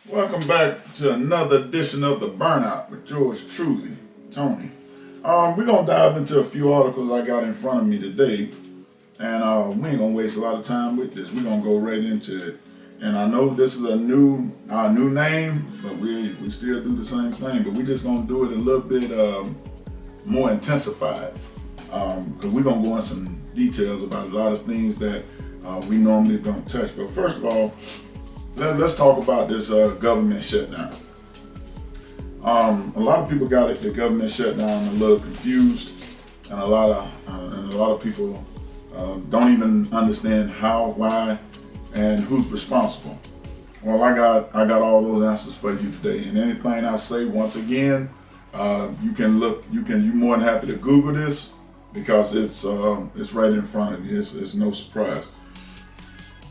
Welcome back to another edition of The Burnout with yours truly, Tony. We're going to dive into a few articles I got in front of me today, and we ain't going to waste a lot of time with this. We're going to go right into it. And I know this is our new name, but we still do the same thing, but we're just going to do it a little bit more intensified, because we're going to go into some details about a lot of things that we normally don't touch. But first of all, let's talk about this government shutdown. A lot of people got the government shutdown a little confused, and a lot of people don't even understand how, why, and who's responsible. Well, I got all those answers for you today. And anything I say, once again, you're more than happy to Google this, because it's right in front of you. It's no surprise.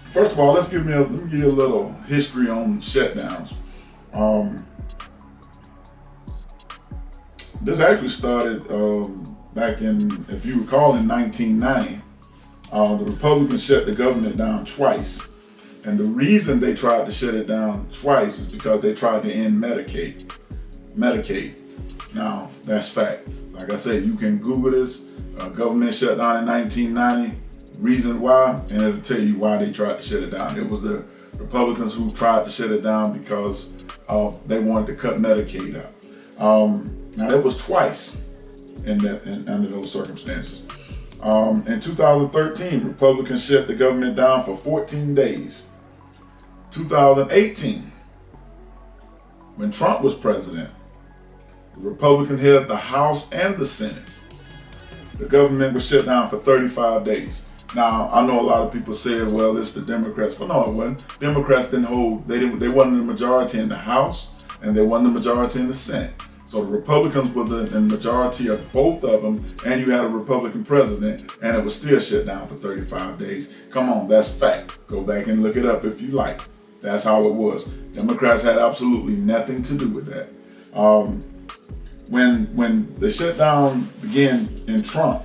First of all, let me give you a little history on shutdowns. This actually started back in, if you recall, in 1990. The Republicans shut the government down twice. And the reason they tried to shut it down twice is because they tried to end Medicaid. Now, that's fact. Like I said, you can Google this, government shutdown in 1990. Reason why, and it'll tell you why they tried to shut it down. It was the Republicans who tried to shut it down because they wanted to cut Medicaid out. Now that was twice under those circumstances. In 2013, Republicans shut the government down for 14 days. 2018, when Trump was president, the Republican held the House and the Senate. The government was shut down for 35 days. Now, I know a lot of people said, well, it's the Democrats. But no, it wasn't. Democrats they wasn't the majority in the House, and they wasn't the majority in the Senate. So the Republicans were the majority of both of them, and you had a Republican president, and it was still shut down for 35 days. Come on, that's fact. Go back and look it up if you like. That's how it was. Democrats had absolutely nothing to do with that. When the shutdown began in Trump,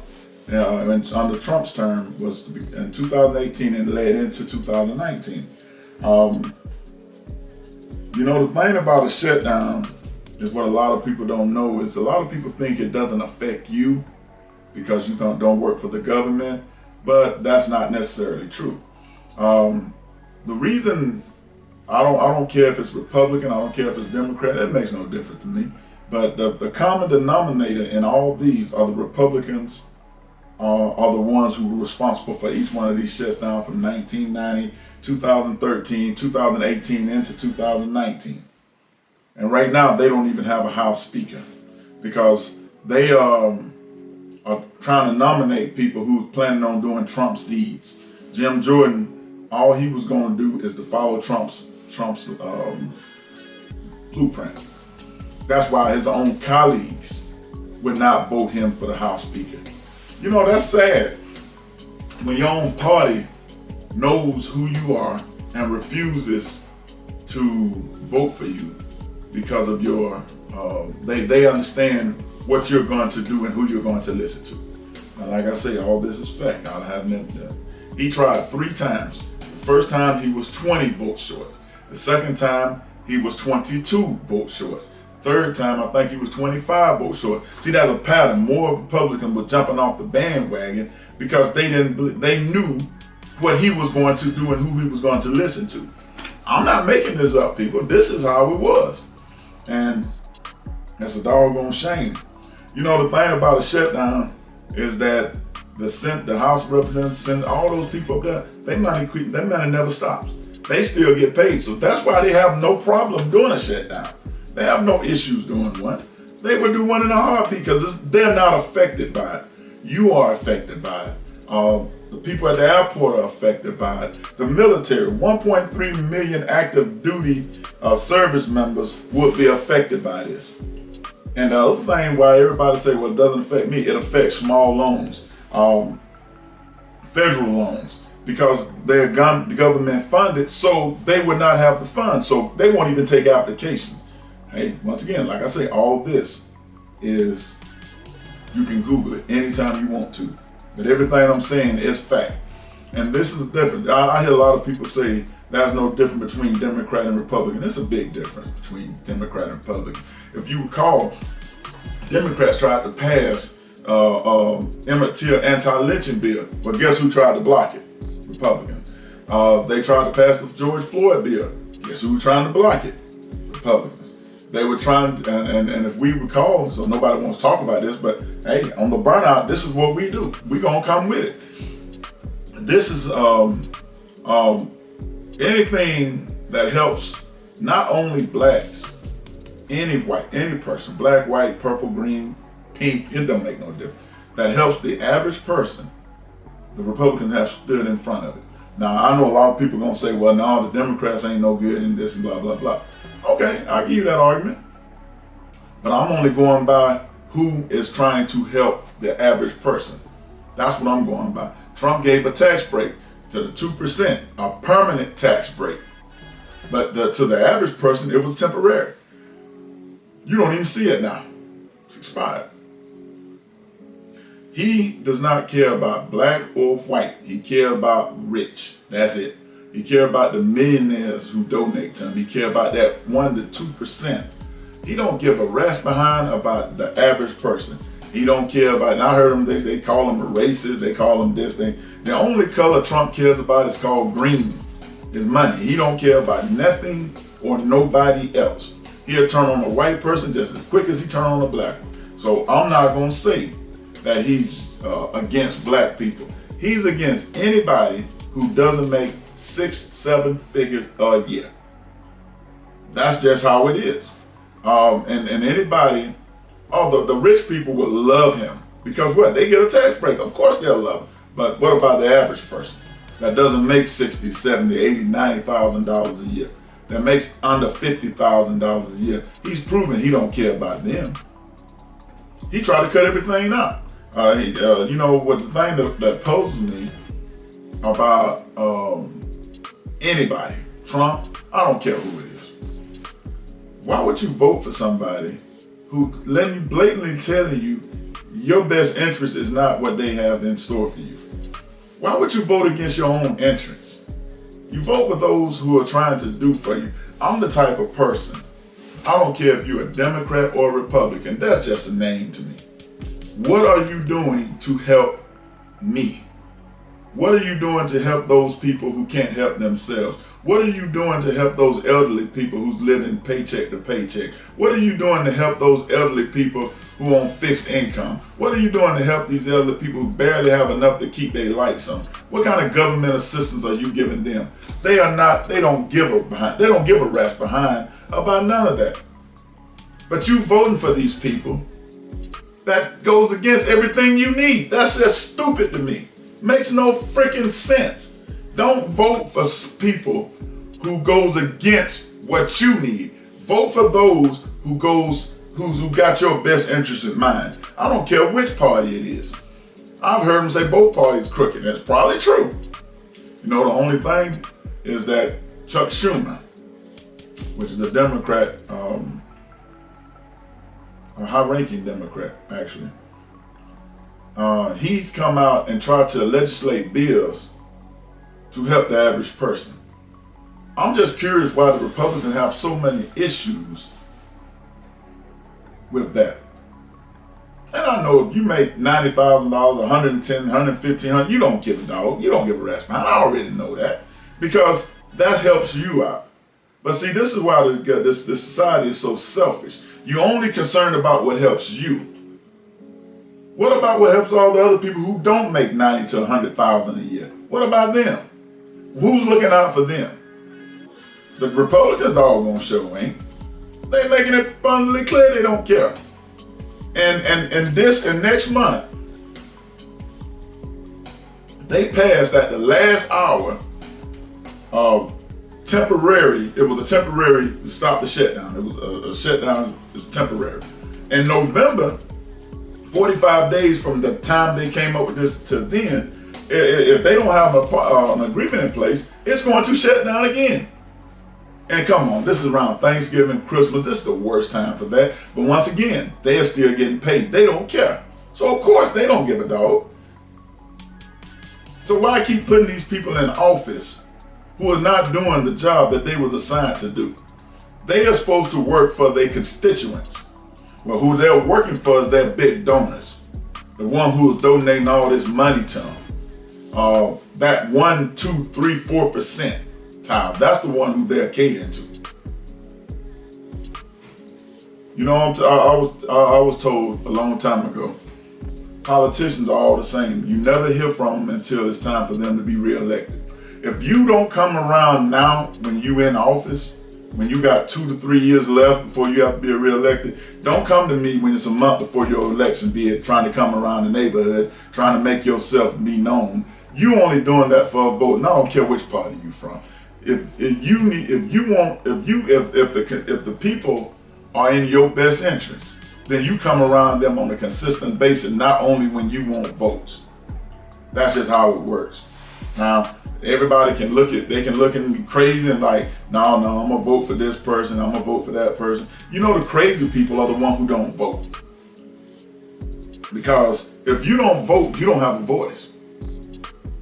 under Trump's term, was in 2018 and led into 2019. The thing about a shutdown is what a lot of people don't know is a lot of people think it doesn't affect you because you don't work for the government, but that's not necessarily true. The reason I don't care if it's Republican, I don't care if it's Democrat, it makes no difference to me. But the common denominator in all these are the Republicans are the ones who were responsible for each one of these shutdowns from 1990, 2013, 2018, into 2019. And right now, they don't even have a House Speaker because they are trying to nominate people who's planning on doing Trump's deeds. Jim Jordan, all he was going to do is to follow Trump's blueprint. That's why his own colleagues would not vote him for the House Speaker. That's sad when your own party knows who you are and refuses to vote for you because of your, they understand what you're going to do and who you're going to listen to. Now, like I say, all this is fact. He tried 3 times. The first time he was 20 votes short. The second time he was 22 votes short. Third time, I think he was 25 votes short. See, that's a pattern. More Republicans were jumping off the bandwagon because they knew what he was going to do and who he was going to listen to. I'm not making this up, people. This is how it was. And that's a doggone shame. The thing about a shutdown is that the House Representatives, Senate, all those people up there, their money never stops. They still get paid. So that's why they have no problem doing a shutdown. They have no issues doing one. They would do one in a heartbeat because they're not affected by it. You are affected by it. The people at the airport are affected by it. The military, 1.3 million active duty service members would be affected by this. And the other thing why everybody say, well, it doesn't affect me, it affects small loans, federal loans, because they're government funded, so they would not have the funds, so they won't even take applications. Hey, once again, like I say, all this is, you can Google it anytime you want to. But everything I'm saying is fact. And this is different. I hear a lot of people say There's no difference between Democrat and Republican. It's a big difference between Democrat and Republican. If you recall, Democrats tried to pass Emmett Till anti-lynching bill. But guess who tried to block it? Republicans. They tried to pass the George Floyd bill. Guess who was trying to block it? Republicans. They were trying, and if we recall, so nobody wants to talk about this, but hey, on the burnout, this is what we do. We gonna come with it. This is anything that helps not only blacks, any white, any person, black, white, purple, green, pink, it don't make no difference. That helps the average person. The Republicans have stood in front of it. Now, I know a lot of people are going to say, well, no, the Democrats ain't no good in this and blah, blah, blah. Okay, I'll give you that argument. But I'm only going by who is trying to help the average person. That's what I'm going by. Trump gave a tax break to the 2%, a permanent tax break. But to the average person, it was temporary. You don't even see it now. It's expired. He does not care about black or white. He cares about rich. That's it. He cares about the millionaires who donate to him. He cares about that 1% to 2%. He don't give a rat's behind about the average person. He don't care about, and I heard them, they call him a racist, they call him this thing. The only color Trump cares about is called green, is money. He don't care about nothing or nobody else. He'll turn on a white person just as quick as he turn on a black one. So I'm not gonna say that he's against black people. He's against anybody who doesn't make 6-7 figures a year. That's just how it is. And anybody, although the rich people will love him because what? They get a tax break. Of course they'll love him. But what about the average person that doesn't make $60,000, $70,000, $80,000, $90,000 a year? That makes under $50,000 a year. He's proven he don't care about them. He tried to cut everything out. You know what, the thing that poses me about anybody, Trump, I don't care who it is. Why would you vote for somebody who blatantly telling you your best interest is not what they have in store for you? Why would you vote against your own interests? You vote with those who are trying to do for you. I'm the type of person, I don't care if you're a Democrat or a Republican, that's just a name to me. What are you doing to help me? What are you doing to help those people who can't help themselves? What are you doing to help those elderly people who's living paycheck to paycheck? What are you doing to help those elderly people who on fixed income? What are you doing to help these elderly people who barely have enough to keep their lights on? What kind of government assistance are you giving them? They don't give a rat's behind about none of that. But you voting for these people, that goes against everything you need. That's just stupid to me. Makes no freaking sense. Don't vote for people who goes against what you need. Vote for those who got your best interest in mind. I don't care which party it is. I've heard them say both parties crooked. That's probably true. You know, the only thing is that Chuck Schumer, which is a Democrat, a high-ranking Democrat, actually, he's come out and tried to legislate bills to help the average person. I'm just curious why the Republicans have so many issues with that. And I know if you make $90,000, $110,000, $115,000, you don't give a dog. You don't give a rat's behind. I already know that because that helps you out. But see, this is why this society is so selfish. You're only concerned about what helps you. What about what helps all the other people who don't make $90,000 to $100,000 a year? What about them? Who's looking out for them? The Republican doggone show ain't. They making it abundantly clear they don't care. And next month, they passed at the last hour temporary. It was a temporary to stop the shutdown. It was a shutdown is temporary. In November, 45 days from the time they came up with this to then, if they don't have an agreement in place, it's going to shut down again. And come on, this is around Thanksgiving, Christmas. This is the worst time for that. But once again, they're still getting paid. They don't care. So of course they don't give a dog. So why keep putting these people in office who are not doing the job that they was assigned to do. They are supposed to work for their constituents. Well, who they're working for is their big donors. The one who is donating all this money to them. That 1, 2, 3, 4% tile, that's the one who they're catering to. You know, I was told a long time ago, politicians are all the same. You never hear from them until it's time for them to be reelected. If you don't come around now when you in office, when you got 2 to 3 years left before you have to be reelected, don't come to me when it's a month before your election, be it trying to come around the neighborhood, trying to make yourself be known. You only doing that for a vote, and I don't care which party you from. If the people are in your best interest, then you come around them on a consistent basis, not only when you want votes. That's just how it works. Now, everybody can look at me crazy and like, no, I'm gonna vote for this person, I'm gonna vote for that person. You know, the crazy people are the ones who don't vote. Because if you don't vote, you don't have a voice.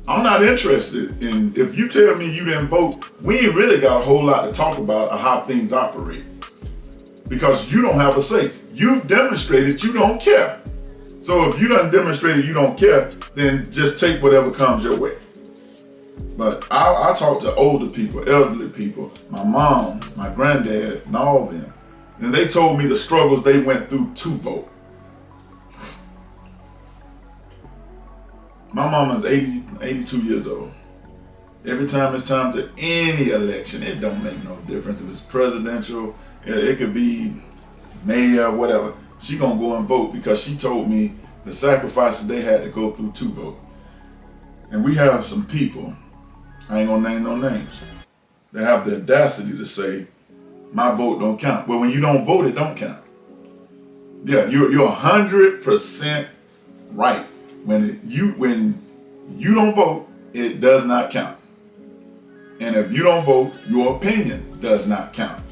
I'm not interested in, if you tell me you didn't vote, we ain't really got a whole lot to talk about how things operate. Because you don't have a say. You've demonstrated you don't care. So if you done demonstrated you don't care, then just take whatever comes your way. But I talk to older people, elderly people, my mom, my granddad, and all of them. And they told me the struggles they went through to vote. My mom is 82 years old. Every time it's time to any election, it don't make no difference. If it's presidential, it could be mayor, whatever. She gonna go and vote because she told me the sacrifices they had to go through to vote. And we have some people, I ain't gonna name no names, they have the audacity to say, my vote don't count. Well, when you don't vote, it don't count. Yeah, you're 100% right. When you don't vote, it does not count. And if you don't vote, your opinion does not count.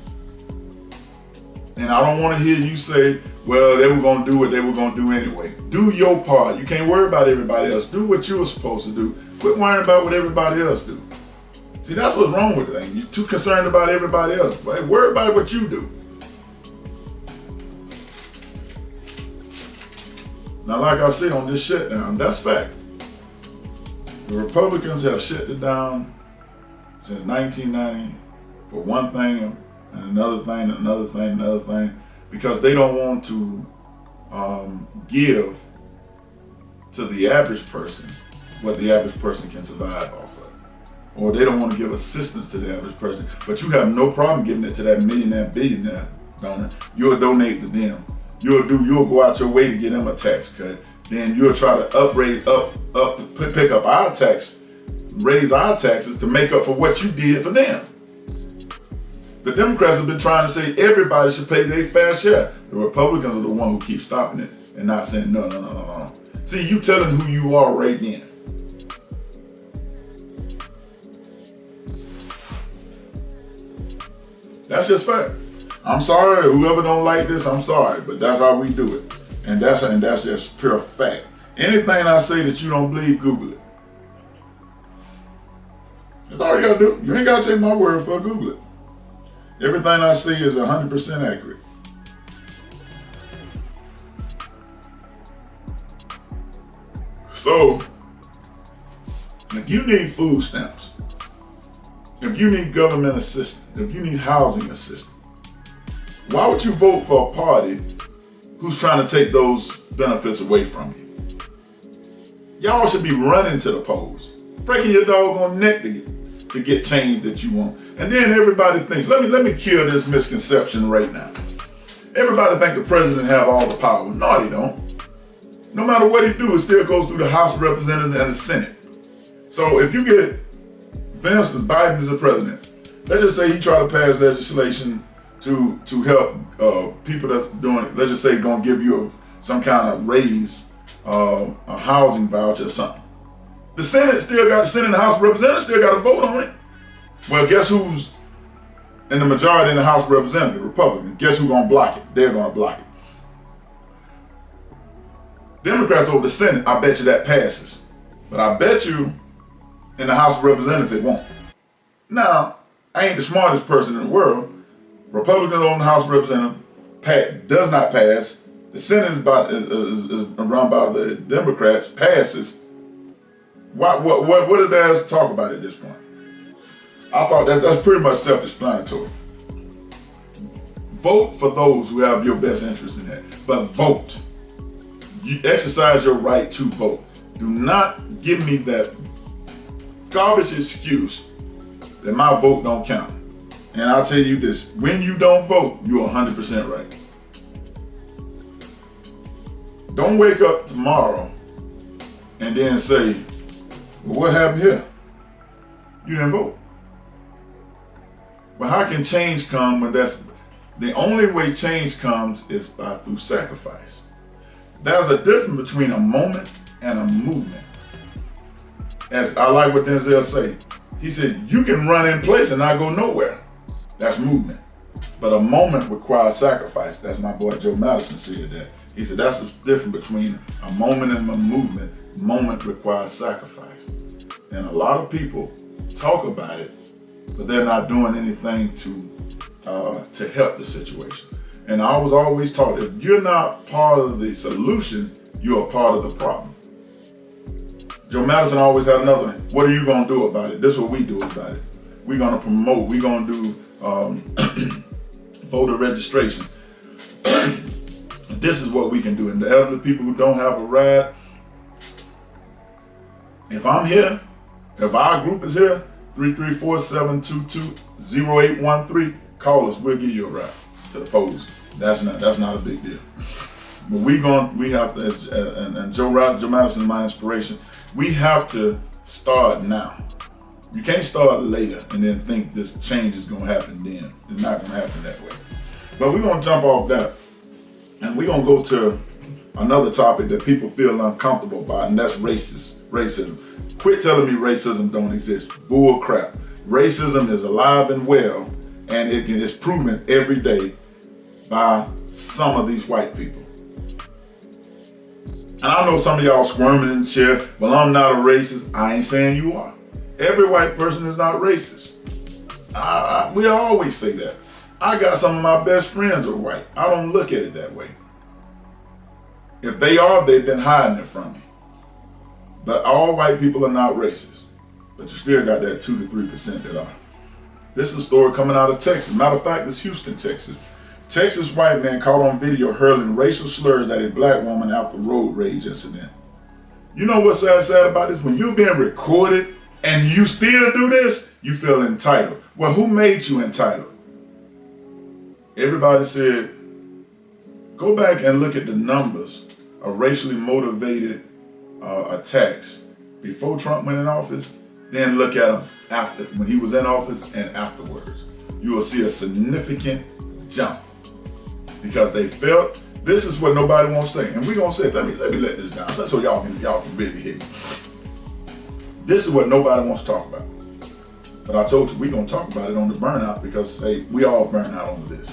And I don't want to hear you say, well, they were going to do what they were going to do anyway. Do your part. You can't worry about everybody else. Do what you were supposed to do. Quit worrying about what everybody else do. See, that's what's wrong with the thing. You're too concerned about everybody else. Right? Worry about what you do. Now, like I said on this shutdown, that's fact. The Republicans have shut it down since 1990 for one thing and another thing, and another thing, and another thing, because they don't want to give to the average person what the average person can survive off of. Or they don't want to give assistance to the average person, but you have no problem giving it to that millionaire, billionaire donor. You'll donate to them. You'll go out your way to get them a tax cut. Then you'll try to pick up our tax, raise our taxes to make up for what you did for them. The Democrats have been trying to say everybody should pay their fair share. The Republicans are the one who keep stopping it and not saying no. See, you telling who you are right then. That's just fact. I'm sorry, whoever don't like this, I'm sorry, but that's how we do it. And that's just pure fact. Anything I say that you don't believe, Google it. That's all you gotta do. You ain't gotta take my word for it, Google it. Everything I say is 100% accurate. So, if you need food stamps, if you need government assistance, if you need housing assistance, why would you vote for a party who's trying to take those benefits away from you? Y'all should be running to the polls, breaking your doggone neck to get change that you want. And then everybody thinks, let me kill this misconception right now. Everybody think the president have all the power. No, he don't. No matter what he do, it still goes through the House of Representatives and the Senate. So if you get, for instance, Biden is the president. Let's just say he try to pass legislation to help people that's doing, let's just say, gonna give you some kind of raise, a housing voucher or something. The Senate and the House of Representatives still got to vote on it. Well, guess who's in the majority in the House of Representatives? Republicans. Guess who's gonna block it? They're gonna block it. Democrats over the Senate, I bet you that passes. But I bet you in the House of Representatives it won't. Now, I ain't the smartest person in the world. Republicans on the House of Representatives does not pass. The Senate is run by the Democrats, passes. What is there to talk about at this point? I thought that's pretty much self-explanatory. Vote for those who have your best interest in that. But vote. You exercise your right to vote. Do not give me that garbage excuse that my vote don't count. And I'll tell you this, when you don't vote, you're 100% right. Don't wake up tomorrow and then say, well, what happened here? You didn't vote. Well, how can change come when that's the only way change comes is through sacrifice? There's a difference between a moment and a movement. As I like what Denzel say, he said, you can run in place and not go nowhere. That's movement. But a moment requires sacrifice. That's my boy Joe Madison said that. He said that's the difference between a moment and a movement. Moment requires sacrifice. And a lot of people talk about it, but they're not doing anything to help the situation. And I was always taught, if you're not part of the solution, you're a part of the problem. Joe Madison always had another one. What are you going to do about it? This is what we do about it. We're going to promote. We're going to do voter registration. This is what we can do. And the elderly people who don't have a ride, if I'm here, if our group is here, 334-722-0813, call us. We'll give you a ride to the polls. That's not a big deal. But we have to, and Joe Madison is my inspiration. We have to start now. You can't start later and then think this change is going to happen then. It's not going to happen that way. But we're going to jump off that, and we're going to go to another topic that people feel uncomfortable about, and that's racism. Quit telling me racism don't exist. Bull crap. Racism is alive and well, and it is proven every day by some of these white people. And I know some of y'all squirming in the chair, well, I'm not a racist. I ain't saying you are. Every white person is not racist. We always say that. I got some of my best friends are white. I don't look at it that way. If they are, they've been hiding it from me. But all white people are not racist. But you still got that 2 to 3% that are. This is a story coming out of Texas. Matter of fact, it's Houston, Texas. Texas white man caught on video hurling racial slurs at a black woman after road rage incident. You know what's sad about this? When you're being recorded and you still do this, you feel entitled. Well, who made you entitled? Everybody said, go back and look at the numbers of racially motivated attacks before Trump went in office, then look at them after, when he was in office and afterwards. You will see a significant jump because they felt this is what nobody wants to say. And we're going to say, let me let this down so y'all can really hear me. This is what nobody wants to talk about. But I told you we're going to talk about it on the burnout because, hey, we all burn out on this.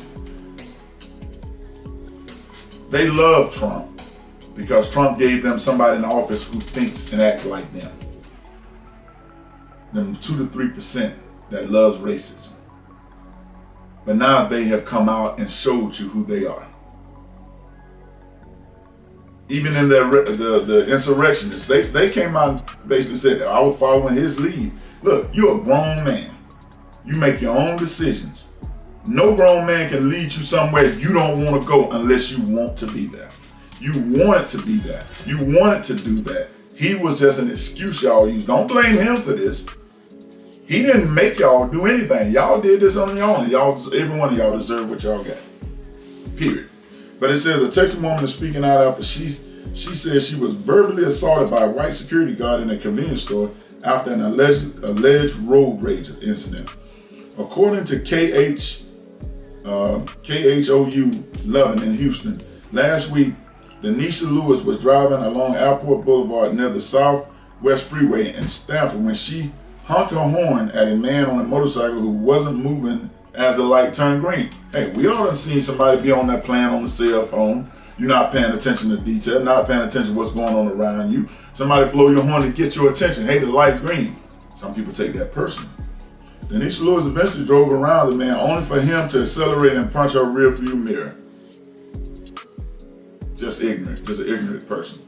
They love Trump because Trump gave them somebody in office who thinks and acts like them. Them 2 to 3% that loves racism. But now they have come out and showed you who they are. Even in the insurrectionists, they came out and basically said that I was following his lead. Look, you're a grown man. You make your own decisions. No grown man can lead you somewhere you don't want to go unless you want to be there. You wanted to be there. You wanted to do that. He was just an excuse y'all used. Don't blame him for this. He didn't make y'all do anything. Y'all did this on your own. Every one of y'all deserve what y'all got. Period. But it says a Texas woman is speaking out after she says she was verbally assaulted by a white security guard in a convenience store after an alleged road rage incident. According to KHOU 11 in Houston, last week, Denisha Lewis was driving along Airport Boulevard near the Southwest Freeway in Stanford when she honked her horn at a man on a motorcycle who wasn't moving as the light turned green. Hey, we all done seen somebody be on that plan on the cell phone. You're not paying attention to detail, not paying attention to what's going on around you. Somebody blow your horn to get your attention. Hey, the light green. Some people take that personally. Denisha Lewis eventually drove around the man, only for him to accelerate and punch her rear view mirror. Just an ignorant person.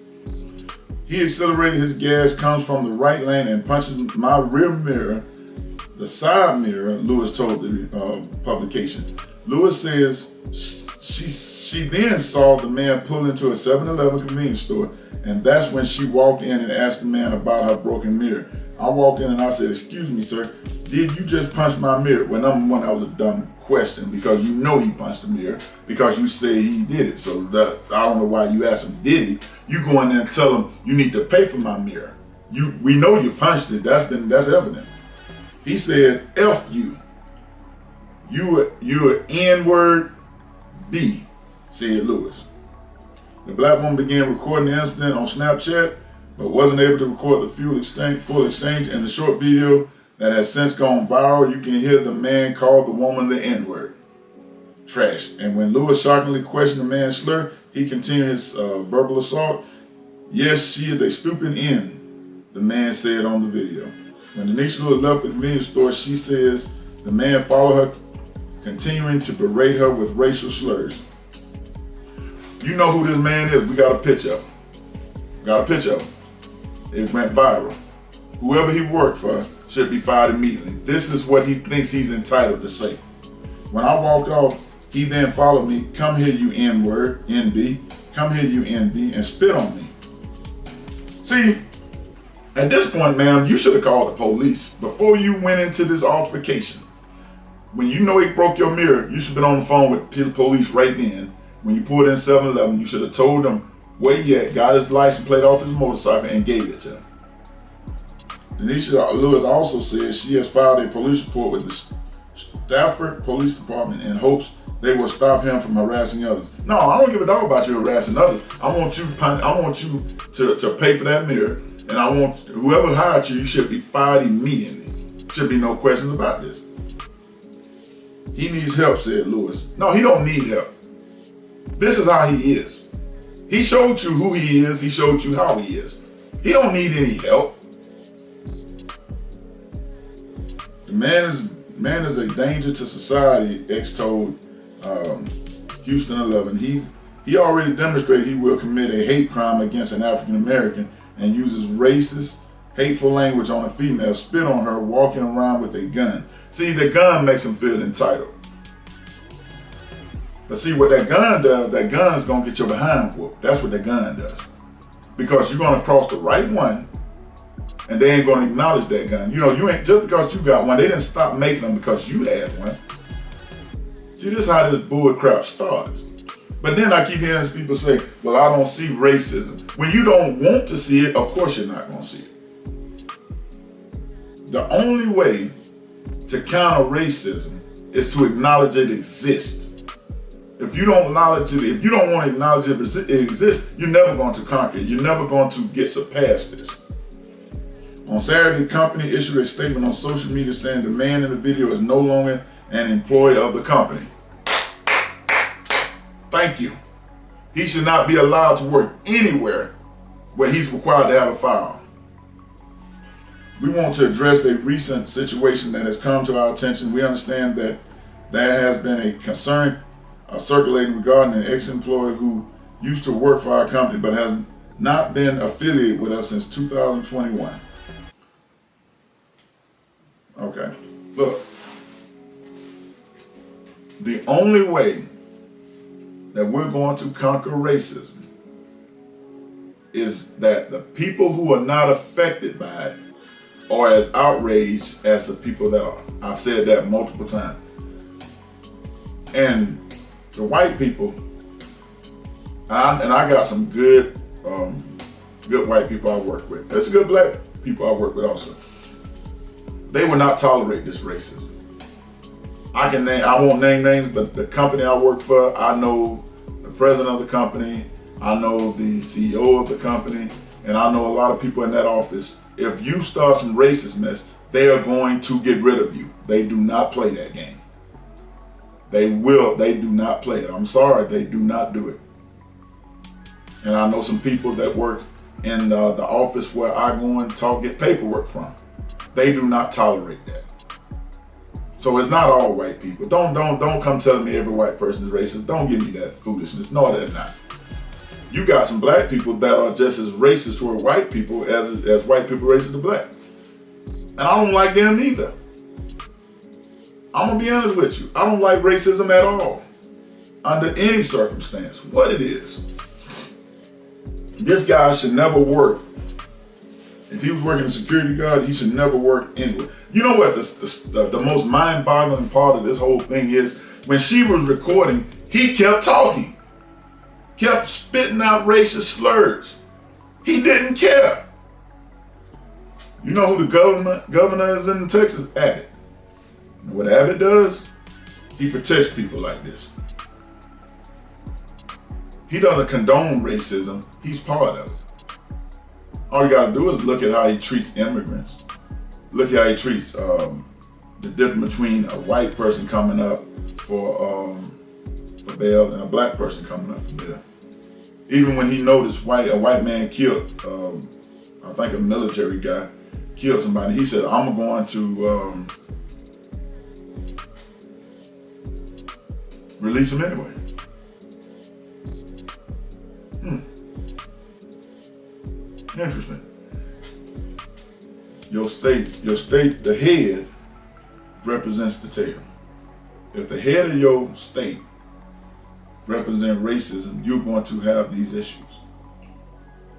He accelerated, his gas comes from the right lane and punches my rear mirror, the side mirror, Lewis told the publication. Lewis says she then saw the man pull into a 7-Eleven convenience store, and that's when she walked in and asked the man about her broken mirror. I walked in and I said, "Excuse me, sir, did you just punch my mirror?" Well, number one, that was a dumb question, because you know he punched the mirror because you say he did it. So I don't know why you asked him, did he? You go in there and tell him, you need to pay for my mirror. We know you punched it. That's evident. He said, "F you. You're N-word B," said Lewis. The black woman began recording the incident on Snapchat, but wasn't able to record the full exchange. In the short video that has since gone viral, you can hear the man call the woman the N-word. Trash. And when Lewis shockingly questioned the man's slur, he continued his verbal assault. "Yes, she is a stupid N," the man said on the video. When Denisha Lewis left the convenience store, she says the man followed her, continuing to berate her with racial slurs. You know who this man is. We got a picture of him. It went viral. Whoever he worked for should be fired immediately. This is what he thinks he's entitled to say. When I walked off, he then followed me. "Come here, you N-word, NB. Come here, you NB," and spit on me. See, at this point, ma'am, you should have called the police before you went into this altercation. When you know he broke your mirror, you should have been on the phone with the police right then. When you pulled in 7-Eleven, you should have told them where he at, got his license plate off his motorcycle, and gave it to him. Denisha Lewis also says she has filed a police report with the Stafford Police Department in hopes they will stop him from harassing others. No, I don't give a dog about you harassing others. I want you to pay for that mirror, and I want whoever hired you should be fired immediately. Should be no questions about this. He needs help, said Lewis. No, he don't need help. This is how he is. He showed you who he is. He showed you how he is. He don't need any help. The man is a danger to society, X told Houston 11. He already demonstrated he will commit a hate crime against an African American and uses racist, hateful language on a female, spit on her, walking around with a gun. See, the gun makes him feel entitled. But see what that gun does, that gun's gonna get your behind whooped. That's what that gun does. Because you're gonna cross the right one, and they ain't gonna acknowledge that gun. You know, you ain't, just because you got one, they didn't stop making them because you had one. See, this is how this bull crap starts. But then I keep hearing people say, well, I don't see racism. When you don't want to see it, of course you're not gonna see it. The only way to counter racism is to acknowledge it exists. If you don't acknowledge it, if you don't want to acknowledge it exists, you're never going to conquer it. You're never going to get surpast this. On Saturday, the company issued a statement on social media saying the man in the video is no longer an employee of the company. Thank you. He should not be allowed to work anywhere where he's required to have a firearm. We want to address a recent situation that has come to our attention. We understand that there has been a concern circulating regarding an ex-employee who used to work for our company but has not been affiliated with us since 2021. Okay, look. The only way that we're going to conquer racism is that the people who are not affected by it are as outraged as the people that are. I've said that multiple times. And the white people, and I got some good white people I work with. There's good black people I work with also. They will not tolerate this racism. I won't name names, but the company I work for, I know the president of the company, I know the CEO of the company, and I know a lot of people in that office. If you start some racist mess, they are going to get rid of you. They do not play that game. They do not play it. I'm sorry, they do not do it. And I know some people that work in the office where I go and get paperwork from. They do not tolerate that. So it's not all white people. Don't come telling me every white person is racist. Don't give me that foolishness. No, they're not. You got some black people that are just as racist toward white people as white people racist to black. And I don't like them either. I'm gonna be honest with you. I don't like racism at all. Under any circumstance, what it is. This guy should never work. If he was working a security guard, he should never work anywhere. You know what the most mind-boggling part of this whole thing is? When she was recording, he kept talking. Kept spitting out racist slurs. He didn't care. You know who the governor is in Texas? Abbott. You know what Abbott does? He protects people like this. He doesn't condone racism. He's part of it. All you gotta do is look at how he treats immigrants. Look at how he treats the difference between a white person coming up for bail and a black person coming up for bail. Even when he noticed a white man killed, I think a military guy killed somebody, he said, I'm going to release him anyway. Interesting. Your state, the head represents the tail. If the head of your state represents racism, you're going to have these issues.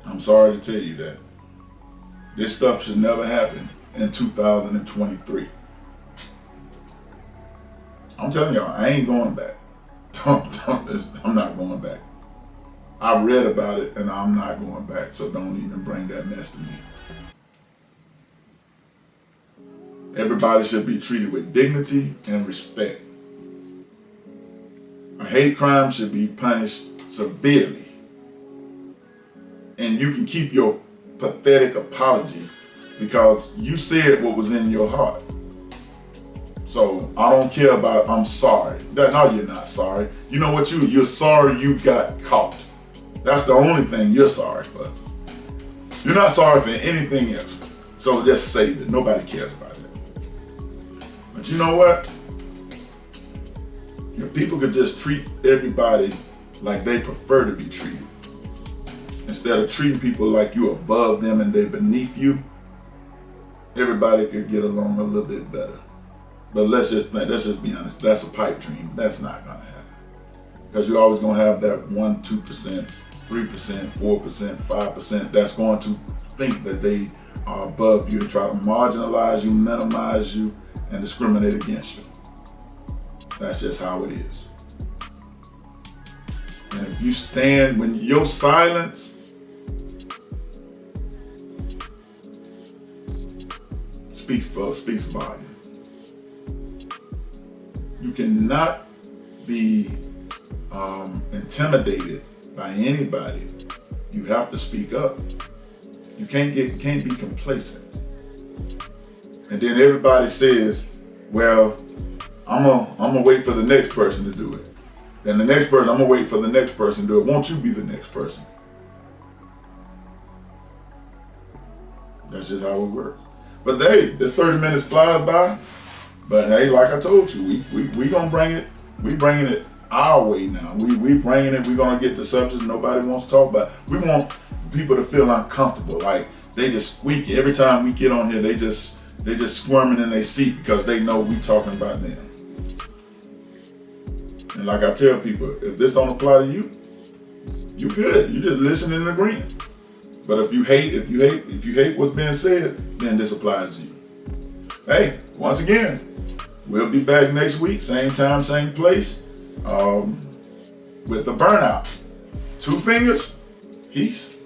I'm sorry to tell you that. This stuff should never happen in 2023. I'm telling y'all, I ain't going back. I'm not going back. I read about it and I'm not going back, so don't even bring that mess to me. Everybody should be treated with dignity and respect. A hate crime should be punished severely. And you can keep your pathetic apology because you said what was in your heart. So I don't care about I'm sorry. No, you're not sorry. You know what you're sorry you got caught. That's the only thing you're sorry for. You're not sorry for anything else. So just say that. Nobody cares about it. But you know what? If people could just treat everybody like they prefer to be treated, instead of treating people like you're above them and they're beneath you, everybody could get along a little bit better. But let's just be honest, that's a pipe dream. That's not gonna happen. Because you're always gonna have that 1%, 2%, 3%, 4%, 5% that's going to think that they are above you and try to marginalize you, minimize you, and discriminate against you. That's just how it is. And if you stand, when your silence speaks volume. You cannot be intimidated by anybody. You have to speak up. You can't be complacent. And then everybody says, well, I'm gonna wait for the next person to do it. Then the next person, I'm gonna wait for the next person to do it. Won't you be the next person? That's just how it works. But hey, this 30 minutes flies by. But hey, like I told you, we gonna bring it. We bringing it our way now. We bringing it. We gonna get the subjects nobody wants to talk about. We want people to feel uncomfortable, like they just squeaky every time we get on here. They just squirming in their seat because they know we talking about them. And like I tell people, if this don't apply to you, you good. You just listening and agreeing. But if you hate what's being said, then this applies to you. Hey, once again, we'll be back next week, same time, same place, with the burnout. 2 fingers, peace.